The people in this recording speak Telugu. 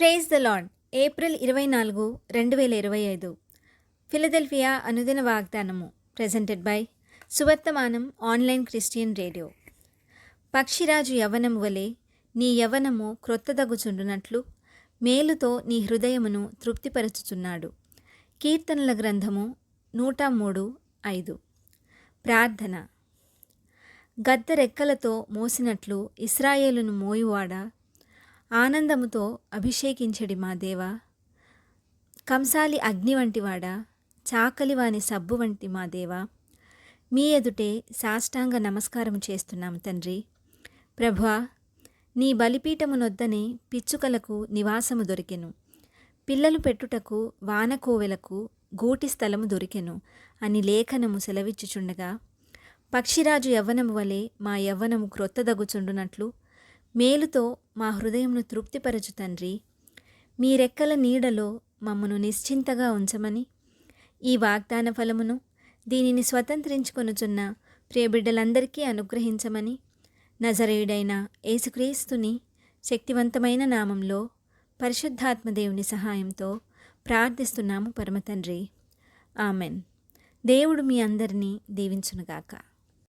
Praise the lord. April 24, 2025. Philadelphia అనుదిన వాగ్దానము presented by Suvarthamanam online Christian radio. పక్షిరాజు యవ్వనము వలె నీ యవ్వనము క్రొత్తదగుచుండునట్లు మేలుతో నీ హృదయమును తృప్తిపరచుచున్నాడు. కీర్తనల గ్రంథము 103:5. ప్రార్థన. గద్దరెక్కలతో మోసినట్లు ఇశ్రాయేలును మోయువాడా, ఆనందముతో అభిషేకించడి మా దేవా. కంసాలి అగ్ని వంటివాడా, చాకలివాని సబ్బు వంటి మా దేవా, మీ ఎదుటే సాష్టాంగ నమస్కారం చేస్తున్నాము తండ్రి. ప్రభువా, నీ బలిపీఠమునొద్దనే పిచ్చుకలకు నివాసము దొరికెను, పిల్లలు పెట్టుటకు వానకోవెలకు గూటి స్థలము దొరికెను అని లేఖనము సెలవిచ్చుచుండగా, పక్షిరాజు యవ్వనము వలె మా యవ్వనము క్రొత్తదగుచుండునట్లు మేలుతో మా హృదయమును తృప్తిపరచు తండ్రి. మీ రెక్కల నీడలో మమ్మను నిశ్చింతగా ఉంచమని, ఈ వాగ్దాన ఫలమును దీనిని స్వతంత్రించుకొనుచున్న ప్రియబిడ్డలందరికీ అనుగ్రహించమని నజరేయుడైన యేసుక్రీస్తుని శక్తివంతమైన నామంలో పరిశుద్ధాత్మదేవుని సహాయంతో ప్రార్థిస్తున్నాము పరమతండ్రి. ఆమెన్. దేవుడు మీ అందరినీ దీవించునుగాక.